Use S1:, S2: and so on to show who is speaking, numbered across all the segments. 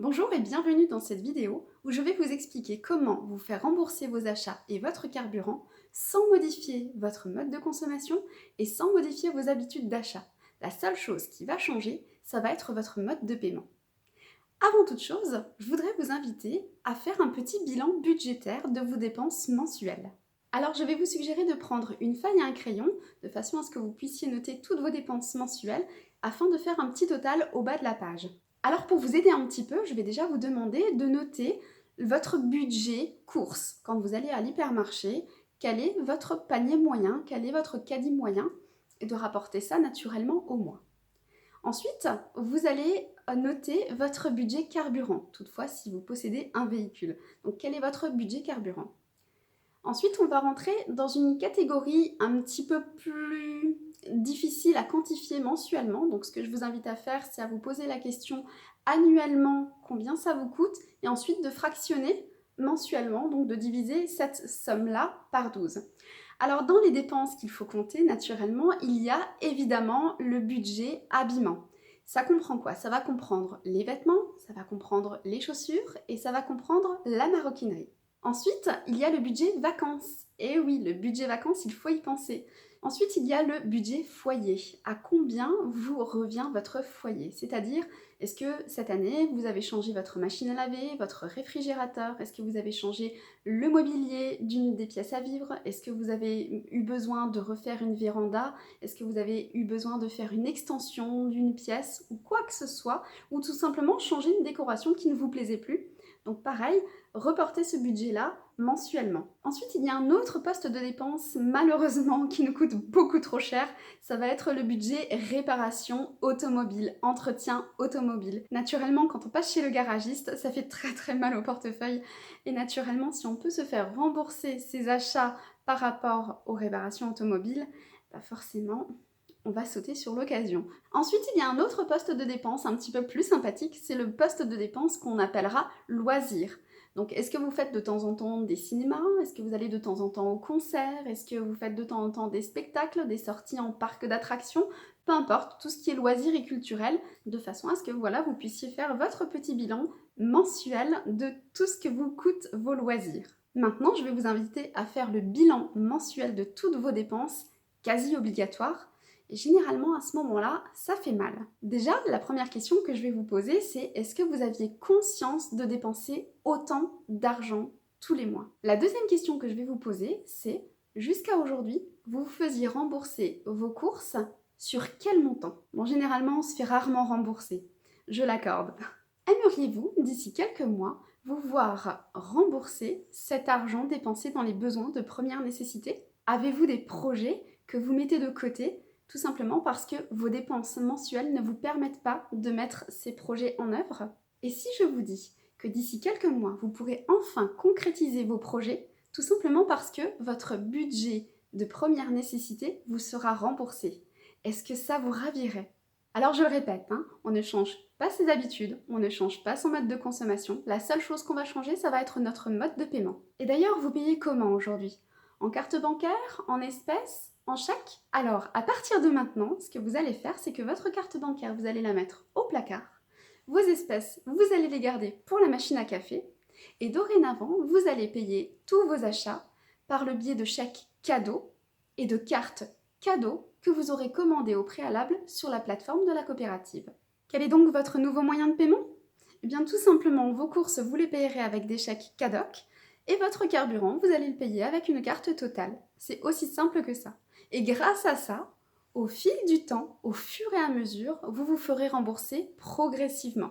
S1: Bonjour et bienvenue dans cette vidéo où je vais vous expliquer comment vous faire rembourser vos achats et votre carburant sans modifier votre mode de consommation et sans modifier vos habitudes d'achat. La seule chose qui va changer, ça va être votre mode de paiement. Avant toute chose, je voudrais vous inviter à faire un petit bilan budgétaire de vos dépenses mensuelles. Alors je vais vous suggérer de prendre une feuille et un crayon de façon à ce que vous puissiez noter toutes vos dépenses mensuelles afin de faire un petit total au bas de la page. Alors pour vous aider un petit peu, je vais déjà vous demander de noter votre budget courses. Quand vous allez à l'hypermarché, quel est votre panier moyen, quel est votre caddie moyen et de rapporter ça naturellement au mois. Ensuite, vous allez noter votre budget carburant, toutefois si vous possédez un véhicule. Donc quel est votre budget carburant? Ensuite, on va rentrer dans une catégorie un petit peu plus difficile à quantifier mensuellement. Donc ce que je vous invite à faire, c'est à vous poser la question annuellement combien ça vous coûte et ensuite de fractionner mensuellement, donc de diviser cette somme-là par 12. Alors dans les dépenses qu'il faut compter, naturellement, il y a évidemment le budget habillement. Ça comprend quoi? Ça va comprendre les vêtements, ça va comprendre les chaussures et ça va comprendre la maroquinerie. Ensuite, il y a le budget vacances. Et oui, le budget vacances, il faut y penser. Ensuite, il y a le budget foyer. À combien vous revient votre foyer? C'est-à-dire, est-ce que cette année, vous avez changé votre machine à laver, votre réfrigérateur? Est-ce que vous avez changé le mobilier d'une des pièces à vivre? Est-ce que vous avez eu besoin de refaire une véranda? Est-ce que vous avez eu besoin de faire une extension d'une pièce ou quoi que ce soit? Ou tout simplement changer une décoration qui ne vous plaisait plus? Donc pareil, reporter ce budget-là mensuellement. Ensuite, il y a un autre poste de dépense, malheureusement, qui nous coûte beaucoup trop cher. Ça va être le budget réparation automobile, entretien automobile. Naturellement, quand on passe chez le garagiste, ça fait très mal au portefeuille. Et naturellement, si on peut se faire rembourser ses achats par rapport aux réparations automobiles, bah forcément, on va sauter sur l'occasion. Ensuite, il y a un autre poste de dépense un petit peu plus sympathique, c'est le poste de dépense qu'on appellera loisirs. Donc, est-ce que vous faites de temps en temps des cinémas? Est-ce que vous allez de temps en temps au concert? Est-ce que vous faites de temps en temps des spectacles, des sorties en parc d'attractions? Peu importe, tout ce qui est loisirs et culturel, de façon à ce que voilà, vous puissiez faire votre petit bilan mensuel de tout ce que vous coûtent vos loisirs. Maintenant, je vais vous inviter à faire le bilan mensuel de toutes vos dépenses, quasi obligatoires. Et généralement, à ce moment-là, ça fait mal. Déjà, la première question que je vais vous poser, c'est est-ce que vous aviez conscience de dépenser autant d'argent tous les mois? La deuxième question que je vais vous poser, c'est jusqu'à aujourd'hui, vous vous faisiez rembourser vos courses sur quel montant? Bon, généralement, on se fait rarement rembourser. Je l'accorde. Aimeriez-vous, d'ici quelques mois, vous voir rembourser cet argent dépensé dans les besoins de première nécessité? Avez-vous des projets que vous mettez de côté tout simplement parce que vos dépenses mensuelles ne vous permettent pas de mettre ces projets en œuvre? Et si je vous dis que d'ici quelques mois, vous pourrez enfin concrétiser vos projets, tout simplement parce que votre budget de première nécessité vous sera remboursé, est-ce que ça vous ravirait? Alors je le répète, on ne change pas ses habitudes, on ne change pas son mode de consommation. La seule chose qu'on va changer, ça va être notre mode de paiement. Et d'ailleurs, vous payez comment aujourd'hui? En carte bancaire? En espèces? En chèque? Alors, à partir de maintenant, ce que vous allez faire, c'est que votre carte bancaire, vous allez la mettre au placard. Vos espèces, vous allez les garder pour la machine à café. Et dorénavant, vous allez payer tous vos achats par le biais de chèques cadeaux et de cartes cadeaux que vous aurez commandées au préalable sur la plateforme de la coopérative. Quel est donc votre nouveau moyen de paiement? Eh bien, tout simplement, vos courses, vous les payerez avec des chèques cadoc et votre carburant, vous allez le payer avec une carte totale. C'est aussi simple que ça. Et grâce à ça, au fil du temps, au fur et à mesure, vous vous ferez rembourser progressivement.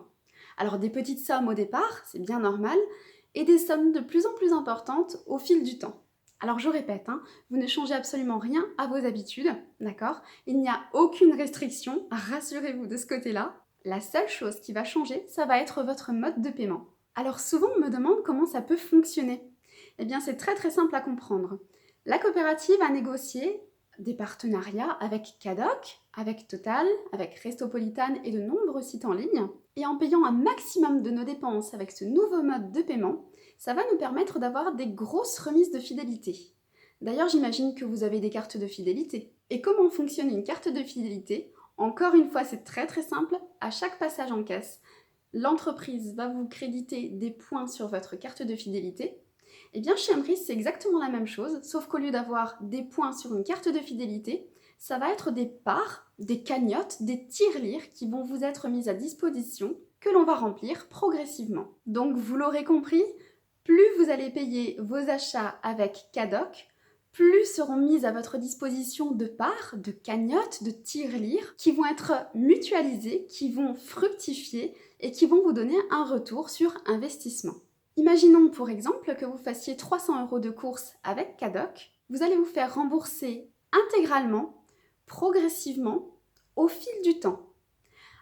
S1: Alors des petites sommes au départ, c'est bien normal, et des sommes de plus en plus importantes au fil du temps. Alors je répète, vous ne changez absolument rien à vos habitudes, d'accord? Il n'y a aucune restriction, rassurez-vous de ce côté-là. La seule chose qui va changer, ça va être votre mode de paiement. Alors souvent on me demande comment ça peut fonctionner. Eh bien c'est très simple à comprendre. La coopérative a négocié des partenariats avec Cadoc, avec Total, avec Restopolitan et de nombreux sites en ligne. Et en payant un maximum de nos dépenses avec ce nouveau mode de paiement, ça va nous permettre d'avoir des grosses remises de fidélité. D'ailleurs, j'imagine que vous avez des cartes de fidélité. Et comment fonctionne une carte de fidélité? Encore une fois, c'est très simple. À chaque passage en caisse, l'entreprise va vous créditer des points sur votre carte de fidélité. Eh bien, chez Emrys, c'est exactement la même chose, sauf qu'au lieu d'avoir des points sur une carte de fidélité, ça va être des parts, des cagnottes, des tirelires qui vont vous être mises à disposition, que l'on va remplir progressivement. Donc, vous l'aurez compris, plus vous allez payer vos achats avec Cadoc, plus seront mises à votre disposition de parts, de cagnottes, de tirelires qui vont être mutualisées, qui vont fructifier et qui vont vous donner un retour sur investissement. Imaginons pour exemple que vous fassiez 300 € de courses avec Cadoc. Vous allez vous faire rembourser intégralement, progressivement, au fil du temps.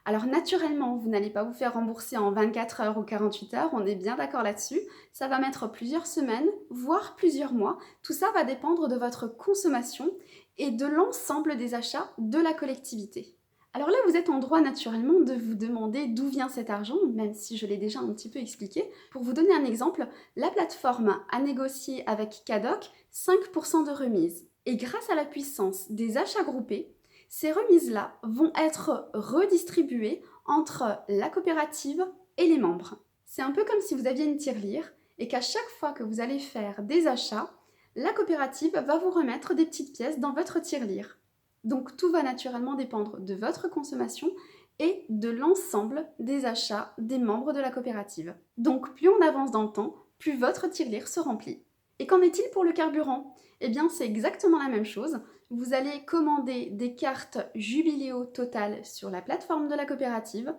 S1: Alors naturellement, vous n'allez pas vous faire rembourser en 24 heures ou 48 heures, on est bien d'accord là-dessus. Ça va mettre plusieurs semaines, voire plusieurs mois. Tout ça va dépendre de votre consommation et de l'ensemble des achats de la collectivité. Alors là, vous êtes en droit naturellement de vous demander d'où vient cet argent, même si je l'ai déjà un petit peu expliqué. Pour vous donner un exemple, la plateforme a négocié avec Cadoc 5% de remise. Et grâce à la puissance des achats groupés, ces remises-là vont être redistribuées entre la coopérative et les membres. C'est un peu comme si vous aviez une tirelire et qu'à chaque fois que vous allez faire des achats, la coopérative va vous remettre des petites pièces dans votre tirelire. Donc tout va naturellement dépendre de votre consommation et de l'ensemble des achats des membres de la coopérative. Donc plus on avance dans le temps, plus votre tirelire se remplit. Et qu'en est-il pour le carburant ? Eh bien c'est exactement la même chose. Vous allez commander des cartes Jubiléo Total sur la plateforme de la coopérative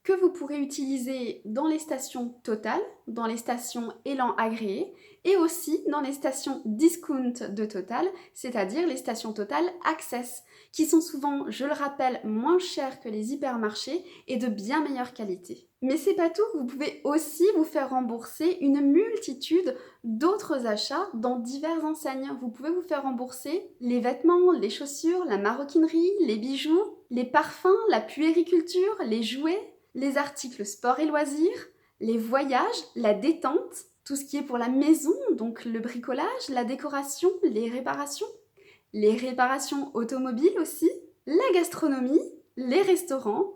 S1: que vous pourrez utiliser dans les stations Total, dans les stations Élan agréées et aussi dans les stations Discount de Total, c'est-à-dire les stations Total Access, qui sont souvent, je le rappelle, moins chères que les hypermarchés et de bien meilleure qualité. Mais c'est pas tout, vous pouvez aussi vous faire rembourser une multitude d'autres achats dans diverses enseignes. Vous pouvez vous faire rembourser les vêtements, les chaussures, la maroquinerie, les bijoux, les parfums, la puériculture, les jouets, les articles sport et loisirs, les voyages, la détente, tout ce qui est pour la maison, donc le bricolage, la décoration, les réparations automobiles aussi, la gastronomie, les restaurants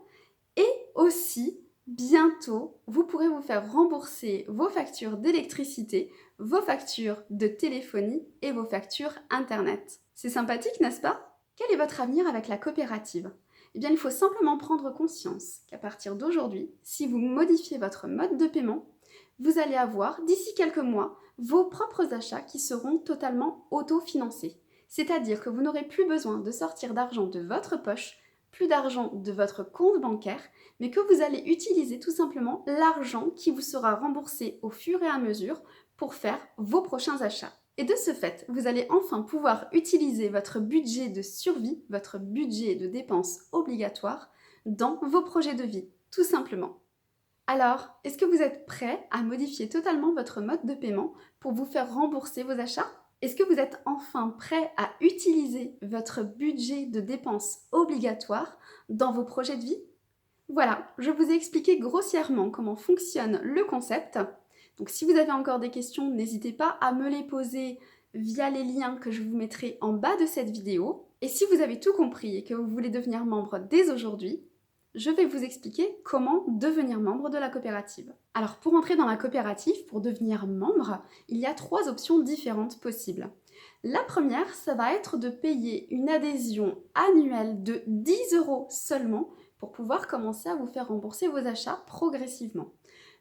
S1: et aussi bientôt, vous pourrez vous faire rembourser vos factures d'électricité, vos factures de téléphonie et vos factures Internet. C'est sympathique, n'est-ce pas ? Quel est votre avenir avec la coopérative ? Eh bien, il faut simplement prendre conscience qu'à partir d'aujourd'hui, si vous modifiez votre mode de paiement, vous allez avoir, d'ici quelques mois, vos propres achats qui seront totalement autofinancés. C'est-à-dire que vous n'aurez plus besoin de sortir d'argent de votre poche, plus d'argent de votre compte bancaire, mais que vous allez utiliser tout simplement l'argent qui vous sera remboursé au fur et à mesure pour faire vos prochains achats. Et de ce fait, vous allez enfin pouvoir utiliser votre budget de survie, votre budget de dépenses obligatoires dans vos projets de vie, tout simplement. Alors, est-ce que vous êtes prêt à modifier totalement votre mode de paiement pour vous faire rembourser vos achats ? Est-ce que vous êtes enfin prêt à utiliser votre budget de dépenses obligatoires dans vos projets de vie ? Voilà, je vous ai expliqué grossièrement comment fonctionne le concept. Donc si vous avez encore des questions, n'hésitez pas à me les poser via les liens que je vous mettrai en bas de cette vidéo. Et si vous avez tout compris et que vous voulez devenir membre dès aujourd'hui, je vais vous expliquer comment devenir membre de la coopérative. Alors pour entrer dans la coopérative, pour devenir membre, il y a 3 options différentes possibles. La première, ça va être de payer une adhésion annuelle de 10 € seulement pour pouvoir commencer à vous faire rembourser vos achats progressivement.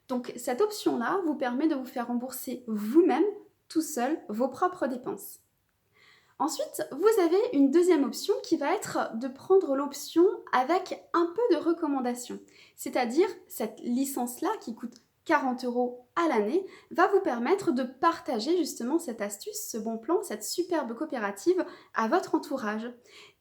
S1: Donc cette option-là vous permet de vous faire rembourser vous-même, tout seul, vos propres dépenses. Ensuite, vous avez une deuxième option qui va être de prendre l'option avec un peu de recommandation. C'est-à-dire, cette licence-là qui coûte 40 € à l'année va vous permettre de partager justement cette astuce, ce bon plan, cette superbe coopérative à votre entourage.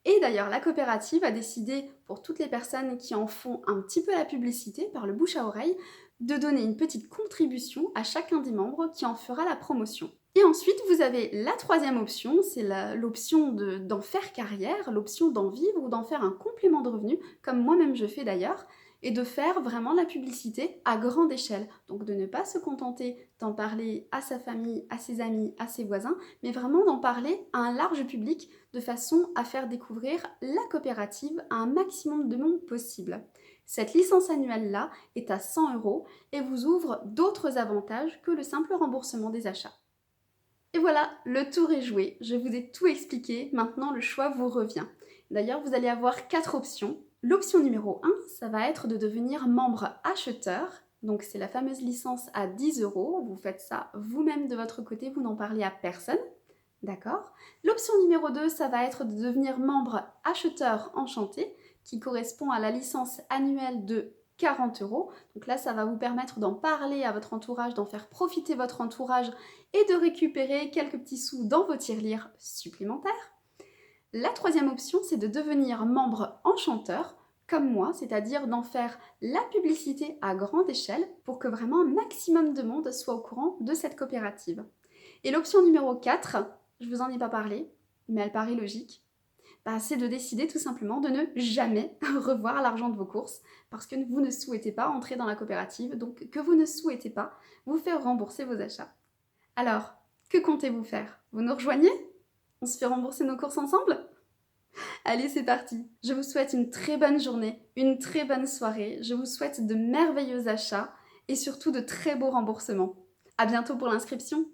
S1: Et d'ailleurs, la coopérative a décidé, pour toutes les personnes qui en font un petit peu la publicité par le bouche à oreille, de donner une petite contribution à chacun des membres qui en fera la promotion. Et ensuite, vous avez la troisième option, c'est l'option d'en faire carrière, l'option d'en vivre ou d'en faire un complément de revenu, comme moi-même je fais d'ailleurs, et de faire vraiment la publicité à grande échelle. Donc de ne pas se contenter d'en parler à sa famille, à ses amis, à ses voisins, mais vraiment d'en parler à un large public de façon à faire découvrir la coopérative à un maximum de monde possible. Cette licence annuelle-là est à 100 € et vous ouvre d'autres avantages que le simple remboursement des achats. Et voilà, le tour est joué, je vous ai tout expliqué, maintenant le choix vous revient. D'ailleurs, vous allez avoir 4 options. L'option numéro 1, ça va être de devenir membre acheteur. Donc c'est la fameuse licence à 10 €, vous faites ça vous-même de votre côté, vous n'en parlez à personne. D'accord? L'option numéro 2, ça va être de devenir membre acheteur enchanté, qui correspond à la licence annuelle de 40 €. Donc là, ça va vous permettre d'en parler à votre entourage, d'en faire profiter votre entourage et de récupérer quelques petits sous dans vos tirelires supplémentaires. La troisième option, c'est de devenir membre enchanteur, comme moi, c'est-à-dire d'en faire la publicité à grande échelle pour que vraiment un maximum de monde soit au courant de cette coopérative. Et l'option numéro 4, je vous en ai pas parlé, mais elle paraît logique, c'est de décider tout simplement de ne jamais revoir l'argent de vos courses parce que vous ne souhaitez pas entrer dans la coopérative, donc que vous ne souhaitez pas vous faire rembourser vos achats. Alors, que comptez-vous faire? Vous nous rejoignez? On se fait rembourser nos courses ensemble? Allez, c'est parti! Je vous souhaite une très bonne journée, une très bonne soirée, je vous souhaite de merveilleux achats et surtout de très beaux remboursements. À bientôt pour l'inscription!